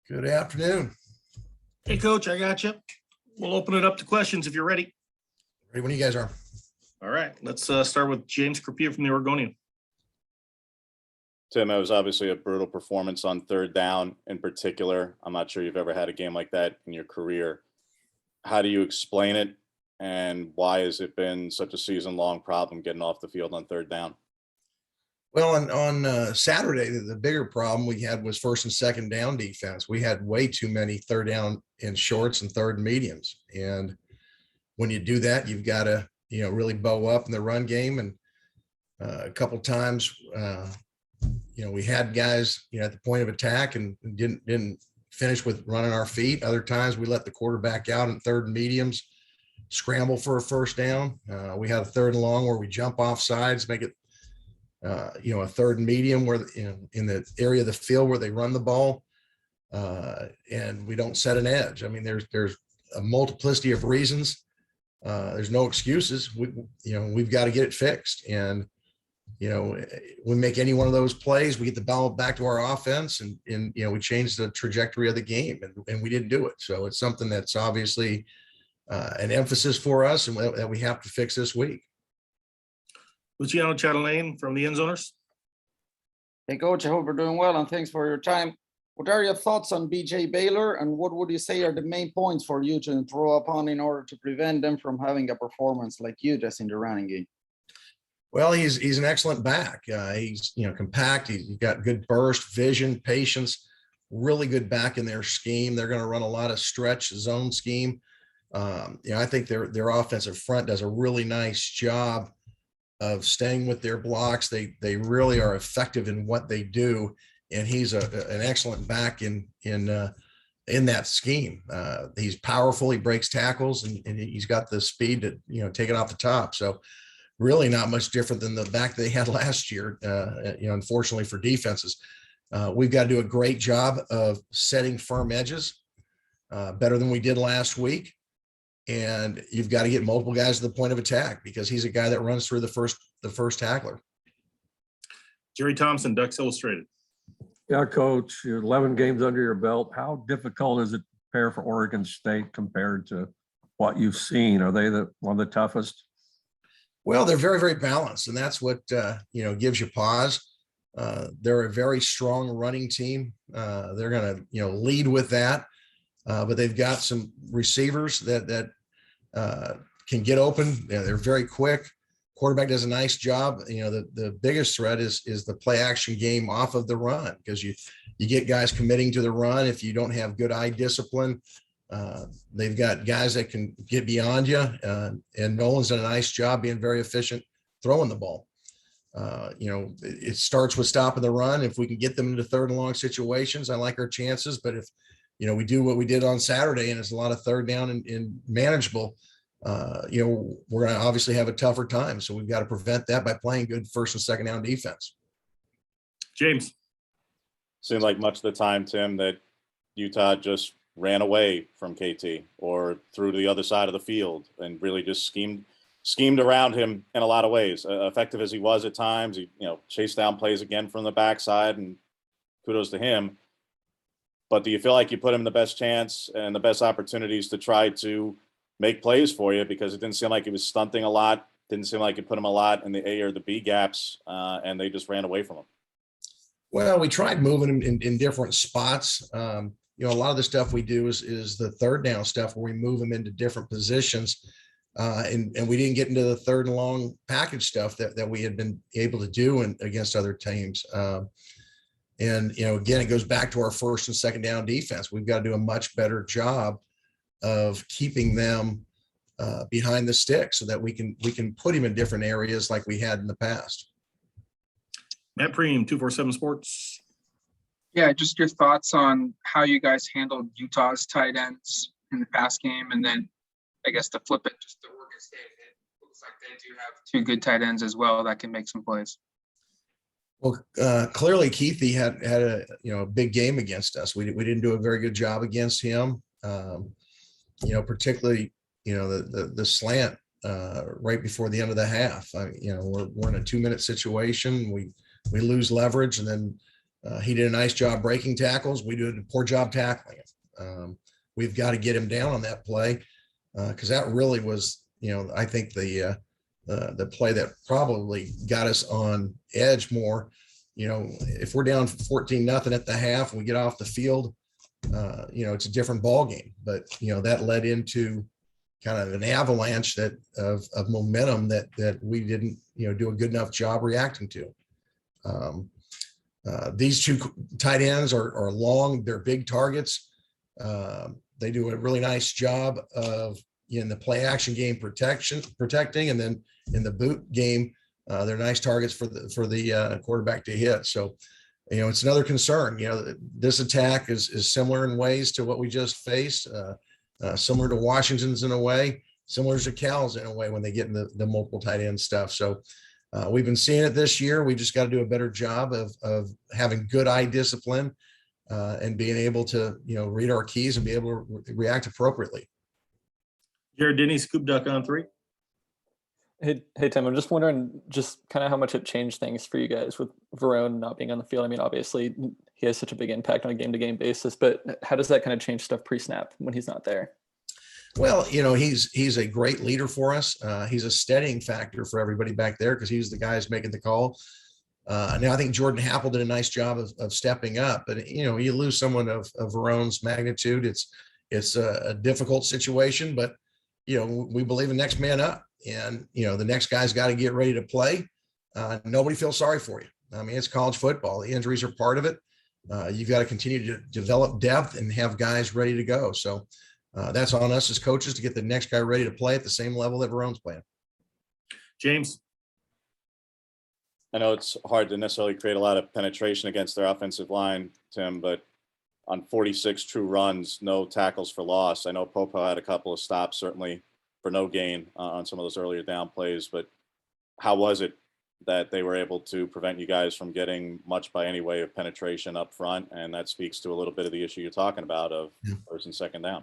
Good afternoon. Hey, Coach, I got you. We'll open it up to questions if you're ready. Ready when you guys are. All right, let's start with James Crapia from the Oregonian. Tim, it was obviously a brutal performance on third down in particular. I'm not sure you've ever had a game like that in your career. How do you explain it? And why has it been such a season-long problem getting off the field on third down? Well, on Saturday, the bigger problem we had was first and second down defense. We had way too many third down in shorts and third and mediums. And when you do that, you've got to, really bow up in the run game. And a couple times, we had guys, at the point of attack and didn't finish with running our feet. Other times we let the quarterback out in third and mediums, scramble for a first down. We had a third and long where we jump off sides, make it, a third and medium where, in the area of the field where they run the ball, and we don't set an edge. I mean, there's a multiplicity of reasons. There's no excuses. We've got to get it fixed. And, we make any one of those plays, we get the ball back to our offense and we change the trajectory of the game, and we didn't do it. So it's something that's obviously an emphasis for us and that we have to fix this week. Luciano Chatelain from the End Zoners. Hey, Coach, I hope you're doing well, and thanks for your time. What are your thoughts on BJ Baylor, and what would you say are the main points for you to throw upon in order to prevent them from having a performance like you just in the running game? Well, he's an excellent back. He's compact. He's got good burst, vision, patience. Really good back in their scheme. They're going to run a lot of stretch zone scheme. I think their offensive front does a really nice job of staying with their blocks. They really are effective in what they do, and he's an excellent back in that scheme. He's powerful. He breaks tackles, and he's got the speed to take it off the top. So really not much different than the back they had last year. Unfortunately for defenses, we've got to do a great job of setting firm edges, better than we did last week. And you've got to get multiple guys to the point of attack because he's a guy that runs through the first tackler. Jerry Thompson, Ducks Illustrated. Yeah, Coach, you're 11 games under your belt. How difficult is it to prepare for Oregon State compared to what you've seen? Are they one of the toughest? Well, they're very, very balanced, and that's what gives you pause. They're a very strong running team. They're going to lead with that, but they've got some receivers that can get open. They're very quick. Quarterback does a nice job. The biggest threat is the play action game off of the run, because you get guys committing to the run. If you don't have good eye discipline, they've got guys that can get beyond you. And Nolan's done a nice job being very efficient throwing the ball. It starts with stopping the run. If we can get them into third and long situations, I like our chances. But if, we do what we did on Saturday and it's a lot of third down and manageable, we're going to obviously have a tougher time. So we've got to prevent that by playing good first and second down defense. James. Seemed like much of the time, Tim, that Utah just ran away from KT or through to the other side of the field and really just schemed around him in a lot of ways. Effective as he was at times, he chased down plays again from the backside, and kudos to him. But do you feel like you put him in the best chance and the best opportunities to try to make plays for you? Because it didn't seem like he was stunting a lot. Didn't seem like you put him a lot in the A or the B gaps, and they just ran away from him. Well, we tried moving him in different spots. A lot of the stuff we do is the third down stuff where we move them into different positions. And we didn't get into the third and long package stuff that we had been able to do against other teams. Again, it goes back to our first and second down defense. We've got to do a much better job of keeping them behind the stick so that we can put him in different areas like we had in the past. Matt Preem, 247 Sports. Yeah, just your thoughts on how you guys handled Utah's tight ends in the pass game, and then I guess to flip it just to Oregon State, it looks like they do have two good tight ends as well that can make some plays. Well, clearly Keithy had a big game against us. We didn't do a very good job against him. Particularly the slant right before the end of the half. We're in a 2-minute situation. We lose leverage, and then He did a nice job breaking tackles. We did a poor job tackling it. We've got to get him down on that play because that really was, I think the play that probably got us on edge more. If we're down 14-0 at the half, we get off the field, it's a different ball game. But that led into kind of an avalanche of momentum that we didn't do a good enough job reacting to. These two tight ends are long, they're big targets. They do a really nice job of in the play action game protecting, and then in the boot game, they're nice targets for the quarterback to hit. So, it's another concern. This attack is similar in ways to what we just faced, similar to Washington's in a way, similar to Cal's in a way when they get in the multiple tight end stuff. So we've been seeing it this year. We just got to do a better job of having good eye discipline and being able to, read our keys and be able to react appropriately. Jared Denny, Scoop Duck on 3. Hey, Tim, I'm just wondering just kind of how much it changed things for you guys with Verone not being on the field. I mean, obviously he has such a big impact on a game-to-game basis, but how does that kind of change stuff pre-snap when he's not there? Well, he's a great leader for us. He's a steadying factor for everybody back there because he's the guy who's making the call. Now I think Jordan Happel did a nice job of stepping up, but you lose someone of Verone's magnitude. It's a difficult situation, but we believe in next man up. And, the next guy's got to get ready to play. Nobody feels sorry for you. I mean, it's college football. The injuries are part of it. You've got to continue to develop depth and have guys ready to go. So that's on us as coaches to get the next guy ready to play at the same level that Verone's playing. James. I know it's hard to necessarily create a lot of penetration against their offensive line, Tim, but on 46 true runs, no tackles for loss. I know Popo had a couple of stops, certainly for no gain on some of those earlier down plays, but how was it that they were able to prevent you guys from getting much by any way of penetration up front? And that speaks to a little bit of the issue you're talking about of first and second down.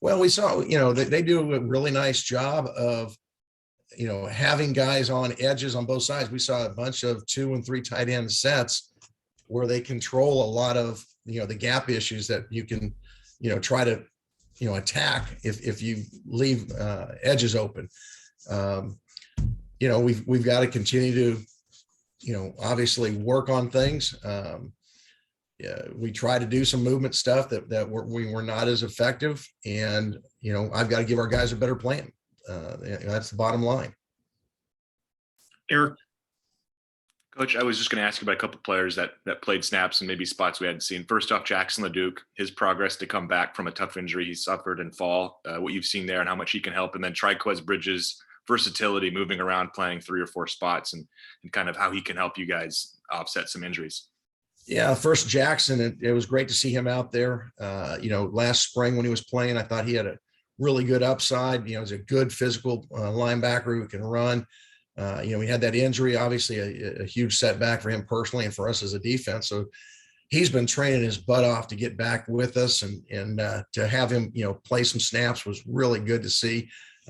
Well, we saw, they do a really nice job of, having guys on edges on both sides. We saw a bunch of 2 and 3 tight end sets where they control a lot of, the gap issues that you can, try to, attack if you leave edges open. We've got to continue to, obviously work on things. We try to do some movement stuff that we were not as effective, and I've got to give our guys a better plan. That's the bottom line. Eric. Coach, I was just going to ask you about a couple of players that played snaps and maybe spots we hadn't seen. First off, Jackson Leduc, his progress to come back from a tough injury he suffered in fall, what you've seen there and how much he can help. And then Triquez Bridges' versatility, moving around, playing 3 or 4 spots, and kind of how he can help you guys offset some injuries. Yeah, first Jackson, it was great to see him out there. Last spring when he was playing, I thought he had a really good upside. He's a good physical linebacker who can run. We had that injury, obviously a huge setback for him personally and for us as a defense. So he's been training his butt off to get back with us, and to have him, play some snaps was really good to see.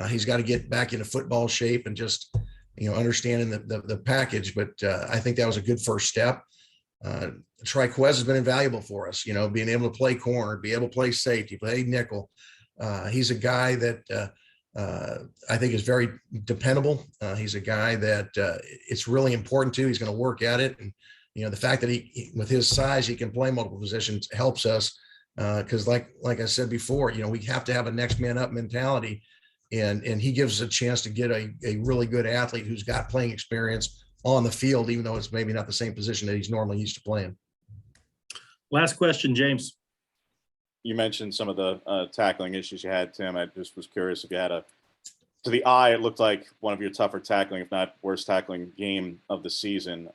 He's got to get back into football shape and just, understanding the package. But I think that was a good first step. Triquez has been invaluable for us, being able to play corner, be able to play safety, play nickel. He's a guy that I think is very dependable. He's a guy that it's really important to. He's going to work at it. And, the fact that he with his size, he can play multiple positions helps us because like I said before, we have to have a next man up mentality. And he gives us a chance to get a really good athlete who's got playing experience on the field, even though it's maybe not the same position that he's normally used to playing. Last question, James. You mentioned some of the tackling issues you had, Tim. I just was curious if you had to the eye, it looked like one of your tougher tackling, if not worst tackling game of the season.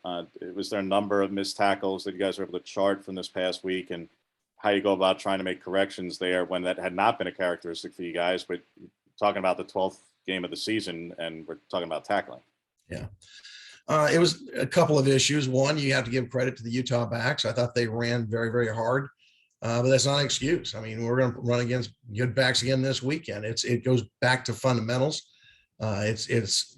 Was there a number of missed tackles that you guys were able to chart from this past week, and how you go about trying to make corrections there when that had not been a characteristic for you guys, but talking about the 12th game of the season and we're talking about tackling? Yeah. It was a couple of issues. One, you have to give credit to the Utah backs. I thought they ran very, very hard. But that's not an excuse. I mean, we're going to run against good backs again this weekend. It goes back to fundamentals. It's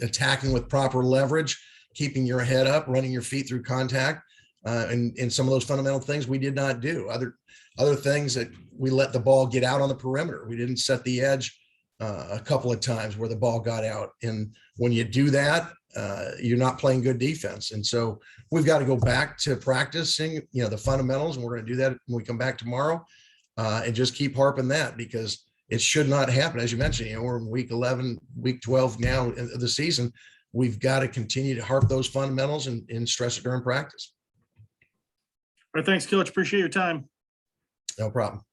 attacking with proper leverage, keeping your head up, running your feet through contact. And some of those fundamental things we did not do. Other things that we let the ball get out on the perimeter. We didn't set the edge a couple of times where the ball got out. And when you do that, you're not playing good defense. And so we've got to go back to practicing, the fundamentals. And we're going to do that when we come back tomorrow, and just keep harping that, because it should not happen. As you mentioned, we're in week 11, week 12 now of the season. We've got to continue to harp those fundamentals and stress it during practice. All right, thanks, Coach. Appreciate your time. No problem.